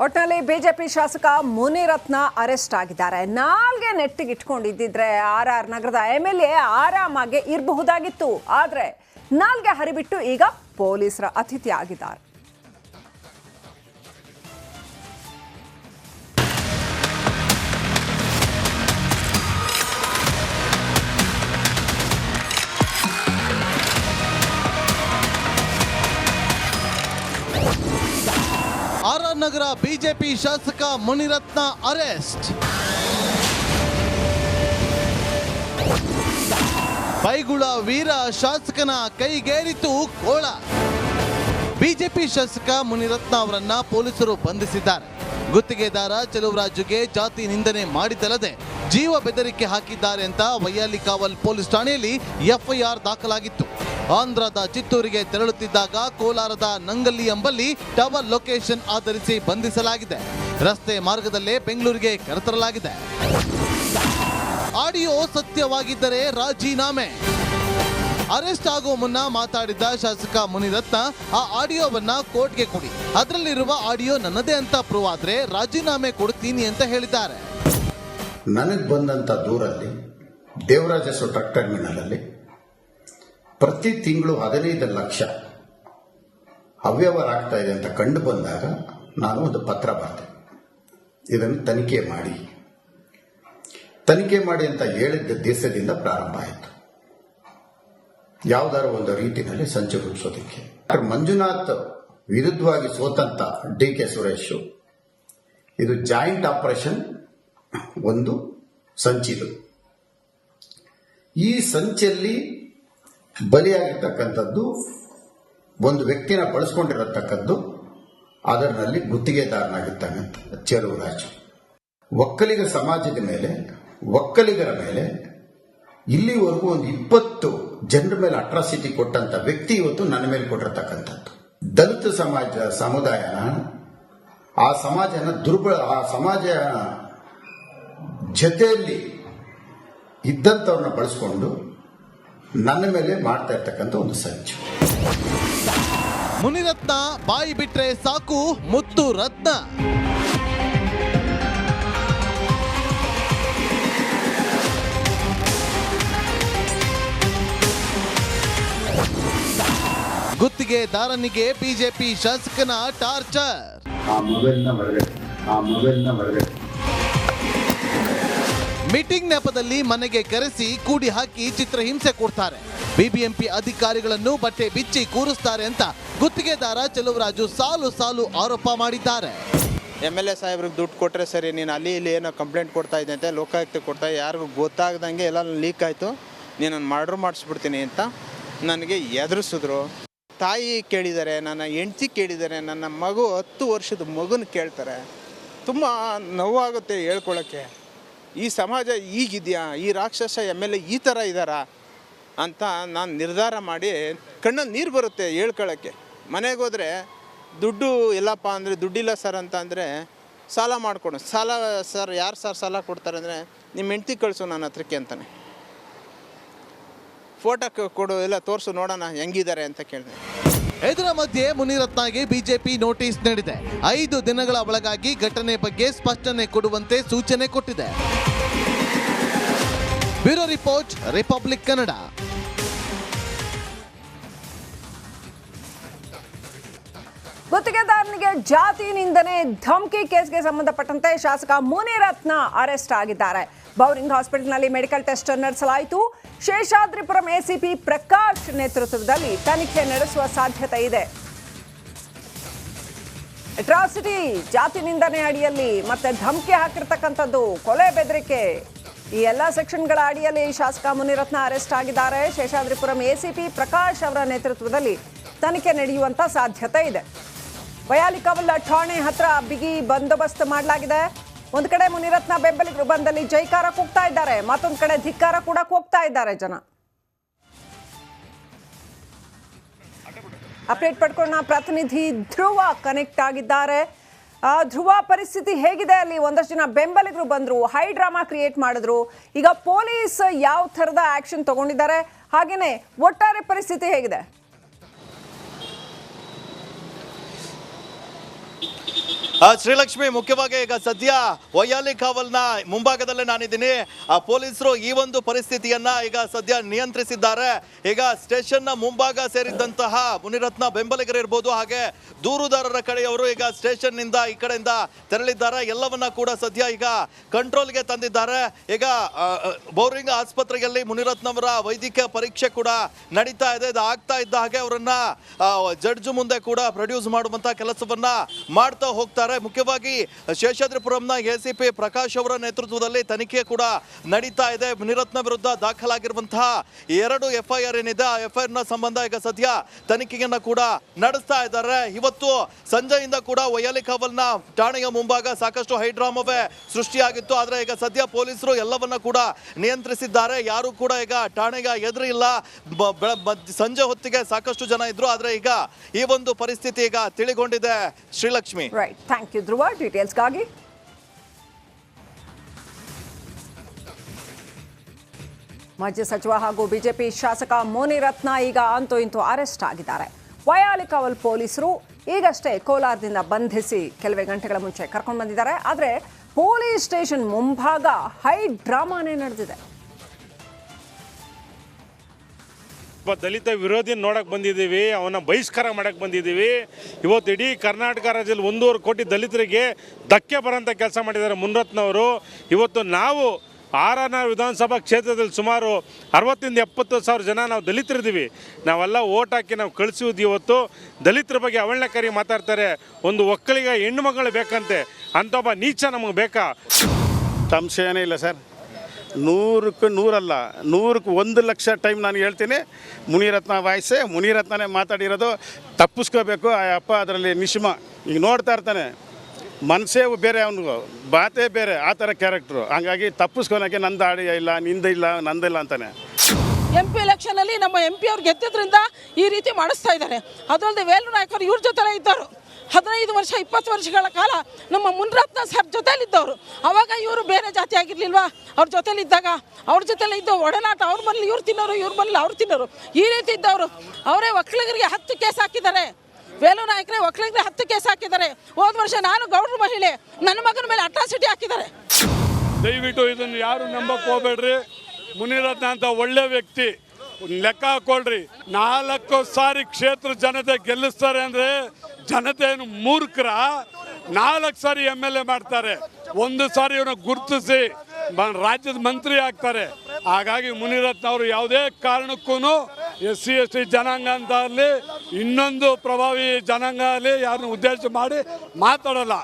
ಒಟ್ಟಿನಲ್ಲಿ ಬಿಜೆಪಿ ಶಾಸಕ ಮುನಿರತ್ನ ಅರೆಸ್ಟ್ ಆಗಿದ್ದಾರೆ. ನಾಲ್ಗೆ ನೆಟ್ಟಿಗೆ ಇಟ್ಕೊಂಡಿದ್ದಿದ್ರೆ RR ನಗರದ MLA ಆರಾಮಾಗಿ ಇರಬಹುದಾಗಿತ್ತು. ಆದರೆ ನಾಲ್ಗೆ ಹರಿಬಿಟ್ಟು ಈಗ ಪೊಲೀಸರ ಅತಿಥಿ ಆಗಿದ್ದಾರೆ. RR ನಗರ ಬಿಜೆಪಿ ಶಾಸಕ ಮುನಿರತ್ನ ಅರೆಸ್ಟ್. ಬೈಗುಳ ವೀರ ಶಾಸಕನ ಕೈಗೇರಿತು ಕೋಳ. ಬಿಜೆಪಿ ಶಾಸಕ ಮುನಿರತ್ನ ಅವರನ್ನ ಪೊಲೀಸರು ಬಂಧಿಸಿದ್ದಾರೆ. ಗುತ್ತಿಗೆದಾರ ಚೆಲುವರಾಜುಗೆ ಜಾತಿ ನಿಂದನೆ ಮಾಡಿದ್ದಲ್ಲದೆ ಜೀವ ಬೆದರಿಕೆ ಹಾಕಿದ್ದಾರೆ ಅಂತ ವೈಯಾಲಿಕಾವಲ್ ಪೊಲೀಸ್ ಠಾಣೆಯಲ್ಲಿ FIR ದಾಖಲಾಗಿತ್ತು. ಆಂಧ್ರದ ಚಿತ್ತೂರಿಗೆ ತೆರಳುತ್ತಿದ್ದಾಗ ಕೋಲಾರದ ನಂಗಲ್ಲಿ ಎಂಬಲ್ಲಿ ಟವರ್ ಲೊಕೇಶನ್ ಆಧರಿಸಿ ಬಂಧಿಸಲಾಗಿದೆ. ರಸ್ತೆ ಮಾರ್ಗದಲ್ಲೇ ಬೆಂಗಳೂರಿಗೆ ಕರೆತರಲಾಗಿದೆ. ಆಡಿಯೋ ಸತ್ಯವಾಗಿದ್ದರೆ ರಾಜೀನಾಮೆ. ಅರೆಸ್ಟ್ ಆಗೋ ಮುನ್ನ ಮಾತಾಡಿದ್ದ ಶಾಸಕ ಮುನಿರತ್ನ ಆ ಆಡಿಯೋವನ್ನ ಕೋರ್ಟ್ಗೆ ಕೊಡಿ, ಅದರಲ್ಲಿರುವ ಆಡಿಯೋ ನನ್ನದೇ ಅಂತ ಪ್ರೂವ್ ಆದ್ರೆ ರಾಜೀನಾಮೆ ಕೊಡ್ತೀನಿ ಅಂತ ಹೇಳಿದ್ದಾರೆ. ನನಗೆ ಬಂದಂತ ದೂರಲ್ಲಿ ದೇವರಾಜ ಟ್ರಕ್ ಟರ್ಮಿನಲ್ ಅಲ್ಲಿ ಪ್ರತಿ ತಿಂಗಳು 15 ಲಕ್ಷ ಅವ್ಯವಹಾರ ಆಗ್ತಾ ಇದೆ ಅಂತ ಕಂಡು ಬಂದಾಗ ನಾನು ಒಂದು ಪತ್ರ ಬರೆದೆ. ಇದನ್ನು ತನಿಖೆ ಮಾಡಿ ಅಂತ ಹೇಳಿದ್ದ ದೇಶದಿಂದ ಪ್ರಾರಂಭ ಆಯಿತು. ಯಾವುದಾದ್ರು ಒಂದು ರೀತಿಯಲ್ಲಿ ಸಂಚು ರೂಪಿಸೋದಕ್ಕೆ ಮಂಜುನಾಥ್ ವಿರುದ್ಧವಾಗಿ ಸೋತಂತ DK ಸುರೇಶ್ ಇದು ಜಾಯಿಂಟ್ ಆಪರೇಷನ್ ಒಂದು ಸಂಚಿದು. ಈ ಸಂಚಲ್ಲಿ ಬಲಿಯಾಗಿರ್ತಕ್ಕಂಥದ್ದು ಒಂದು ವ್ಯಕ್ತಿನ ಬಳಸ್ಕೊಂಡಿರತಕ್ಕದ್ದು ಅದರಲ್ಲಿ ಗುತ್ತಿಗೆದಾರನಾಗಿರ್ತಕ್ಕಂಥ ಚೆಲುವರಾಜು. ಒಕ್ಕಲಿಗ ಸಮಾಜದ ಮೇಲೆ, ಒಕ್ಕಲಿಗರ ಮೇಲೆ ಇಲ್ಲಿವರೆಗೂ ಒಂದು 20 ಜನರ ಮೇಲೆ ಅಟ್ರಾಸಿಟಿ ಕೊಟ್ಟಂತ ವ್ಯಕ್ತಿ ಇವತ್ತು ನನ್ನ ಮೇಲೆ ಕೊಟ್ಟಿರತಕ್ಕಂಥದ್ದು. ದಲಿತ ಸಮುದಾಯನ ಆ ಸಮಾಜ ಜೊತೆಯಲ್ಲಿ ಇದ್ದಂಥವ್ರನ್ನ ಬಳಸ್ಕೊಂಡು ನನ್ನ ಮೇಲೆ ಮಾಡ್ತಾ ಇರ್ತಕ್ಕಂಥ ಒಂದು ಸಂಚು. ಮುನಿರತ್ನ ಬಾಯಿ ಬಿಟ್ರೆ ಸಾಕು ಮುತ್ತು ರತ್ನ. ಗುತ್ತಿಗೆದಾರನಿಗೆ ಬಿಜೆಪಿ ಶಾಸಕನ ಟಾರ್ಚರ್. ಮೀಟಿಂಗ್ ನೆಪದಲ್ಲಿ ಮನೆಗೆ ಕರೆಸಿ ಕೂಡಿ ಹಾಕಿ ಚಿತ್ರಹಿಂಸೆ ಕೊಡ್ತಾರೆ. BBMP ಅಧಿಕಾರಿಗಳನ್ನು ಬಟ್ಟೆ ಬಿಚ್ಚಿ ಕೂರಿಸ್ತಾರೆ ಅಂತ ಗುತ್ತಿಗೆದಾರ ಚೆಲುವರಾಜು ಸಾಲು ಆರೋಪ ಮಾಡಿದ್ದಾರೆ. MLA ಸಾಹೇಬ್ರಿಗೆ ದುಡ್ಡು ಕೊಟ್ಟರೆ ಸರಿ, ನೀನು ಅಲ್ಲಿ ಇಲ್ಲಿ ಏನೋ ಕಂಪ್ಲೇಂಟ್ ಕೊಡ್ತಾ ಇದ್ದೆ ಅಂತ ಲೋಕಾಯುಕ್ತ ಕೊಡ್ತಾ ಯಾರಿಗೂ ಗೊತ್ತಾಗ್ದಂಗೆ ಎಲ್ಲ ಲೀಕ್ ಆಯಿತು, ನೀನು ಮರ್ಡರ್ ಮಾಡಿಸ್ಬಿಡ್ತೀನಿ ಅಂತ ನನಗೆ ಎದುರಿಸಿದ್ರು. ತಾಯಿ ಕೇಳಿದ್ದಾರೆ, ನನ್ನ ಹೆಂಡತಿ ಕೇಳಿದ್ದಾರೆ, ನನ್ನ ಮಗು 10 ವರ್ಷದ ಮಗುನ ಕೇಳ್ತಾರೆ. ತುಂಬ ನೋವಾಗುತ್ತೆ ಹೇಳ್ಕೊಳ್ಳೋಕ್ಕೆ. ಈ ಸಮಾಜ ಈಗಿದೆಯಾ, ಈ ರಾಕ್ಷಸ MLA ಈ ಥರ ಇದ್ದಾರಾ ಅಂತ ನಾನು ನಿರ್ಧಾರ ಮಾಡಿ ಕಣ್ಣಲ್ಲಿ ನೀರು ಬರುತ್ತೆ ಹೇಳ್ಕೊಳ್ಳೋಕ್ಕೆ. ಮನೆಗೆ ಹೋದರೆ ದುಡ್ಡು ಇಲ್ಲಪ್ಪ ಅಂದರೆ ದುಡ್ಡಿಲ್ಲ ಸರ್ ಅಂತ ಅಂದರೆ ಸಾಲ ಮಾಡಿಕೊಡು. ಸರ್ ಯಾರು ಸಾಲ ಕೊಡ್ತಾರೆ ಅಂದರೆ ನಿಮ್ಮ ಹೆಂಡತಿ ಕಳಿಸು ನನ್ನ ಹತ್ರಕ್ಕೆ ಅಂತಾನೆ. ಫೋಟೋ ಕೊಡು, ಎಲ್ಲ ತೋರಿಸು ನೋಡೋಣ ಹೆಂಗಿದ್ದಾರೆ ಅಂತ ಕೇಳಿದೆ. ಇದರ ಮಧ್ಯೆ ಮುನಿರತ್ನಗೆ ಬಿಜೆಪಿ ನೋಟಿಸ್ ನೀಡಿದೆ. 5 ದಿನಗಳ ಒಳಗಾಗಿ ಘಟನೆ ಬಗ್ಗೆ ಸ್ಪಷ್ಟನೆ ಕೊಡುವಂತೆ ಸೂಚನೆ ಕೊಟ್ಟಿದೆ. Bureau report, republic Kannada. ಗುತ್ತಿಗೆದಾರನಿಗೆ ಜಾತಿ ನಿಂದನೆ ಧಮಕಿ ಕೇಸ್ಗೆ ಸಂಬಂಧಪಟ್ಟಂತೆ ಶಾಸಕ ಮುನಿರತ್ನ ಅರೆಸ್ಟ್ ಆಗಿದ್ದಾರೆ. ಬೌರಿಂಗ್ ಹಾಸ್ಪಿಟಲ್ನಲ್ಲಿ ಮೆಡಿಕಲ್ ಟೆಸ್ಟ್ ನಡೆಸಲಾಯಿತು. ಶೇಷಾದ್ರಿಪುರಂ ACP ಪ್ರಕಾಶ್ ನೇತೃತ್ವದಲ್ಲಿ ತನಿಖೆ ನಡೆಸುವ ಸಾಧ್ಯತೆ ಇದೆ. ಅಟ್ರಾಸಿಟಿ, ಜಾತಿ ನಿಂದನೆ ಅಡಿಯಲ್ಲಿ ಮತ್ತೆ ಧಮಕಿ ಹಾಕಿರ್ತಕ್ಕಂಥದ್ದು, ಕೊಲೆ ಬೆದರಿಕೆ, ಈ ಎಲ್ಲ ಸೆಕ್ಷನ್ಗಳ ಅಡಿಯಲ್ಲಿ ಶಾಸಕ ಮುನಿರತ್ನ ಅರೆಸ್ಟ್ ಆಗಿದ್ದಾರೆ. ಶೇಷಾದ್ರಿಪುರಂ ACP ಪ್ರಕಾಶ್ ಅವರ ನೇತೃತ್ವದಲ್ಲಿ ತನಿಖೆ ನಡೆಯುವಂತ ಸಾಧ್ಯತೆ ಇದೆ. ವೈಯಾಲಿಕಾವಲ್ ಠಾಣೆ ಹತ್ರ ಬಿಗಿ ಬಂದೋಬಸ್ತ್ ಮಾಡಲಾಗಿದೆ. ಒಂದು ಕಡೆ ಮುನಿರತ್ನ ಬೆಂಬಲಿಗರು ಬಂದಲ್ಲಿ ಜೈಕಾರ ಕೂಗ್ತಾ ಇದ್ದಾರೆ, ಮತ್ತೊಂದು ಕಡೆ ಧಿಕ್ಕಾರ ಕೂಡ ಕೂಗ್ತಾ ಇದ್ದಾರೆ ಜನ. ಅಪ್ಡೇಟ್ ಪಡ್ಕೊಂಡ ಪ್ರತಿನಿಧಿ ಧ್ರುವ ಕನೆಕ್ಟ್ ಆಗಿದ್ದಾರೆ. ಧ್ರುವ, ಪರಿಸ್ಥಿತಿ ಹೇಗಿದೆ ಅಲ್ಲಿ? ಒಂದಷ್ಟು ಜನ ಬೆಂಬಲಿಗರು ಬಂದ್ರು, ಹೈ ಡ್ರಾಮಾ ಕ್ರಿಯೇಟ್ ಮಾಡಿದ್ರು. ಈಗ ಪೊಲೀಸ್ ಯಾವ ಥರದ ಆಕ್ಷನ್ ತಗೊಂಡಿದ್ದಾರೆ, ಹಾಗೇನೆ ಒಟ್ಟಾರೆ ಪರಿಸ್ಥಿತಿ ಹೇಗಿದೆ? ಶ್ರೀಲಕ್ಷ್ಮಿ, ಮುಖ್ಯವಾಗಿ ಈಗ ಸದ್ಯ ವೈಯಾಲಿ ಕಾವಲ್ನ ಮುಂಭಾಗದಲ್ಲೇ ನಾನಿದ್ದೀನಿ. ಪೊಲೀಸರು ಈ ಒಂದು ಪರಿಸ್ಥಿತಿಯನ್ನ ಈಗ ಸದ್ಯ ನಿಯಂತ್ರಿಸಿದ್ದಾರೆ. ಈಗ ಸ್ಟೇಷನ್ನ ಮುಂಭಾಗ ಸೇರಿದ್ದಂತಹ ಮುನಿರತ್ನ ಬೆಂಬಲಿಗರು ಇರ್ಬೋದು, ಹಾಗೆ ದೂರುದಾರರ ಕಡೆಯವರು ಈಗ ಸ್ಟೇಷನ್ ನಿಂದ ಈ ಕಡೆಯಿಂದ ತೆರಳಿದ್ದಾರೆ. ಎಲ್ಲವನ್ನ ಕೂಡ ಸದ್ಯ ಈಗ ಕಂಟ್ರೋಲ್ಗೆ ತಂದಿದ್ದಾರೆ. ಈಗ ಬೌರಿಂಗ್ ಆಸ್ಪತ್ರೆಯಲ್ಲಿ ಮುನಿರತ್ನವರ ವೈದ್ಯಕೀಯ ಪರೀಕ್ಷೆ ಕೂಡ ನಡೀತಾ ಇದೆ. ಇದು ಆಗ್ತಾ ಇದ್ದ ಹಾಗೆ ಅವರನ್ನ ಜಡ್ಜ್ ಮುಂದೆ ಕೂಡ ಪ್ರೊಡ್ಯೂಸ್ ಮಾಡುವಂತ ಕೆಲಸವನ್ನ ಮಾಡ್ತಾ ಹೋಗ್ತಾರೆ. ಮುಖ್ಯವಾಗಿ ಶೇಷಾದ್ರಿಪುರಂನ ಎಸಿಪಿ ಪ್ರಕಾಶ್ ಅವರ ನೇತೃತ್ವದಲ್ಲಿ ತನಿಖೆ ಕೂಡ ನಡೀತಾ ಇದೆ. ಮುನಿರತ್ನ ವಿರುದ್ಧ ದಾಖಲಾಗಿರುವಂತಹ 2 FIR ಏನಿದೆ, ಆ FIR ನ ಸಂಬಂಧ ಈಗ ಸದ್ಯ ತನಿಖೆಯನ್ನ ಕೂಡ ನಡೆಸ್ತಾ ಇದ್ದಾರೆ. ಇವತ್ತು ಸಂಜೆಯಿಂದ ಕೂಡ ವೈಯಾಲಿ ಕಾವಲ್ನ ಠಾಣೆಯ ಮುಂಭಾಗ ಸಾಕಷ್ಟು ಹೈಡ್ರಾಮವೇ ಸೃಷ್ಟಿಯಾಗಿತ್ತು. ಆದ್ರೆ ಈಗ ಸದ್ಯ ಪೊಲೀಸರು ಎಲ್ಲವನ್ನ ಕೂಡ ನಿಯಂತ್ರಿಸಿದ್ದಾರೆ. ಯಾರು ಕೂಡ ಈಗ ಠಾಣೆಗೆ ಎದುರಿಲ್ಲ. ಸಂಜೆ ಹೊತ್ತಿಗೆ ಸಾಕಷ್ಟು ಜನ ಇದ್ರು, ಆದ್ರೆ ಈಗ ಈ ಒಂದು ಪರಿಸ್ಥಿತಿ ಈಗ ತಿಳಿಗೊಂಡಿದೆ. ಶ್ರೀಲಕ್ಷ್ಮಿ, ರೈಟ್, ಥ್ಯಾಂಕ್ ಯು ಧ್ರುವ ಡೀಟೇಲ್ಸ್ಗಾಗಿ. ಮಾಜಿ ಸಚಿವ ಹಾಗೂ ಬಿಜೆಪಿ ಶಾಸಕ ಮುನಿರತ್ನ ಈಗ ಅಂತೂ ಇಂತೂ ಅರೆಸ್ಟ್ ಆಗಿದ್ದಾರೆ. ವೈಯಾಲಿ ಕಾವಲ್ ಪೊಲೀಸರು ಈಗಷ್ಟೇ ಕೋಲಾರದಿಂದ ಬಂಧಿಸಿ ಕೆಲವೇ ಗಂಟೆಗಳ ಮುಂಚೆ ಕರ್ಕೊಂಡು ಬಂದಿದ್ದಾರೆ. ಆದರೆ ಪೊಲೀಸ್ ಸ್ಟೇಷನ್ ಮುಂಭಾಗ ಹೈ ಡ್ರಾಮಾನೇ ನಡೆದಿದೆ. ಒಬ್ಬ ದಲಿತ ವಿರೋಧಿ ನೋಡಕ್ಕೆ ಬಂದಿದ್ದೀವಿ, ಅವನ ಬಹಿಷ್ಕಾರ ಮಾಡಕ್ಕೆ ಬಂದಿದ್ದೀವಿ. ಇವತ್ತು ಇಡೀ ಕರ್ನಾಟಕ ರಾಜ್ಯದಲ್ಲಿ 1.5 ಕೋಟಿ ದಲಿತರಿಗೆ ಧಕ್ಕೆ ಬರೋಂಥ ಕೆಲಸ ಮಾಡಿದ್ದಾರೆ ಮುನಿರತ್ನವರು. ಇವತ್ತು ನಾವು RR ವಿಧಾನಸಭಾ ಕ್ಷೇತ್ರದಲ್ಲಿ ಸುಮಾರು 60,000-70,000 ಜನ ನಾವು ದಲಿತರಿದ್ದೀವಿ. ನಾವೆಲ್ಲ ಓಟ್ ಹಾಕಿ ನಾವು ಕಳಿಸಿದ್ದು. ಇವತ್ತು ದಲಿತರ ಬಗ್ಗೆ ಅವಹೇಳನಕಾರಿ ಮಾತಾಡ್ತಾರೆ. ಒಂದು ಒಕ್ಕಲಿಗ ಹೆಣ್ಣು ಮಗಳು ಬೇಕಂತೆ, ಅಂಥೊಬ್ಬ ನೀಚ ನಮಗೆ ಬೇಕಾ? ಸಂಶಯನೇ ಇಲ್ಲ ಸರ್. 100ಕ್ಕೆ 100 ಅಲ್ಲ, 100ಕ್ಕೆ 1 ಲಕ್ಷ ಟೈಮ್ ನಾನು ಹೇಳ್ತೀನಿ. ಮುನಿರತ್ನ ವಾಯ್ಸೆ, ಮುನಿರತ್ನನೇ ಮಾತಾಡಿರೋದು. ತಪ್ಪಿಸ್ಕೋಬೇಕು ಆ ಅಪ್ಪ ಅದರಲ್ಲಿ ನಿಶ್ಮ. ಈಗ ನೋಡ್ತಾ ಇರ್ತಾನೆ, ಮನಸ್ಸೇ ಬೇರೆ, ಅವನಿಗೂ ಬಾತೇ ಬೇರೆ, ಆ ಥರ ಕ್ಯಾರೆಕ್ಟ್ರು. ಹಂಗಾಗಿ ತಪ್ಪಿಸ್ಕೊಳಕ್ಕೆ ನಂದು ಆಡಿಯ ಇಲ್ಲ, ನಿಂದಿಲ್ಲ, ನಂದಿಲ್ಲ ಅಂತಾನೆ. MP ಎಲೆಕ್ಷನಲ್ಲಿ ನಮ್ಮ MP ಅವ್ರು ಗೆದ್ದಿದ್ರಿಂದ ಈ ರೀತಿ ಮಾಡಿಸ್ತಾ ಇದ್ದಾರೆ. ಅದಲ್ಲದೆ ವೇಲು ನಾಯಕರು ಇವ್ರ ಜೊತೆಲೇ ಇದ್ದರು. 15 ವರ್ಷ 20 ವರ್ಷಗಳ ಕಾಲ ನಮ್ಮ ಮುನಿರತ್ನ ಸರ್ ಜೊತೆಲಿದ್ದವರು. ಅವಾಗ ಇವರು ಬೇರೆ ಜಾತಿ ಆಗಿರಲಿಲ್ವಾ? ಅವ್ರ ಜೊತೆಲಿದ್ದಾಗ ಅವ್ರ ಜೊತೆಲಿ ಇದ್ದು ಒಡನಾಟ, ಅವ್ರ ಮನೇಲಿ ಇವ್ರು ತಿನ್ನೋರು, ಇವ್ರ ಮನೇಲಿ ಅವ್ರು ತಿನ್ನೋರು, ಈ ರೀತಿ ಇದ್ದವರು. ಅವರೇ ಒಕ್ಕಲಿಗರಿಗೆ 10 ಕೇಸ್ ಹಾಕಿದ್ದಾರೆ. ವೇಲು ನಾಯಕರೇ ಒಕ್ಕಲಿಗರಿಗೆ 10 ಕೇಸ್ ಹಾಕಿದ್ದಾರೆ. ಹೋದ ವರ್ಷ ನಾನು ಗೌಡ್ರ ಮಹಿಳೆ, ನನ್ನ ಮಗನ ಮೇಲೆ ಅಟ್ರಾಸಿಟಿ ಹಾಕಿದ್ದಾರೆ. ದಯವಿಟ್ಟು ಇದನ್ನು ಯಾರು ನಂಬಕ್ಕೆ ಹೋಗ್ಬೇಡ್ರಿ. ಮುನಿರತ್ನ ಅಂತ ಒಳ್ಳೆ ವ್ಯಕ್ತಿ, ಲೆಕ್ಕ ಹಾಕೊಳ್ರಿ. 4 ಸಾರಿ ಕ್ಷೇತ್ರ ಜನತೆ ಗೆಲ್ಲಿಸ್ತಾರೆ ಅಂದರೆ ಜನತೆ ಏನು ಮೂರ್ಖರ? 4 ಸಾರಿ MLA ಮಾಡ್ತಾರೆ, 1 ಸಾರಿ ಇವನ್ನ ಗುರುತಿಸಿ ರಾಜ್ಯದ ಮಂತ್ರಿ ಆಗ್ತಾರೆ. ಹಾಗಾಗಿ ಮುನಿರತ್ನ ಅವರು ಯಾವುದೇ ಕಾರಣಕ್ಕೂ SC ST ಜನಾಂಗ ಅಂತ ಆಗಲಿ, ಇನ್ನೊಂದು ಪ್ರಭಾವಿ ಜನಾಂಗ ಆಗಲಿ ಯಾರನ್ನ ಉದ್ದೇಶ ಮಾಡಿ ಮಾತಾಡಲ್ಲ.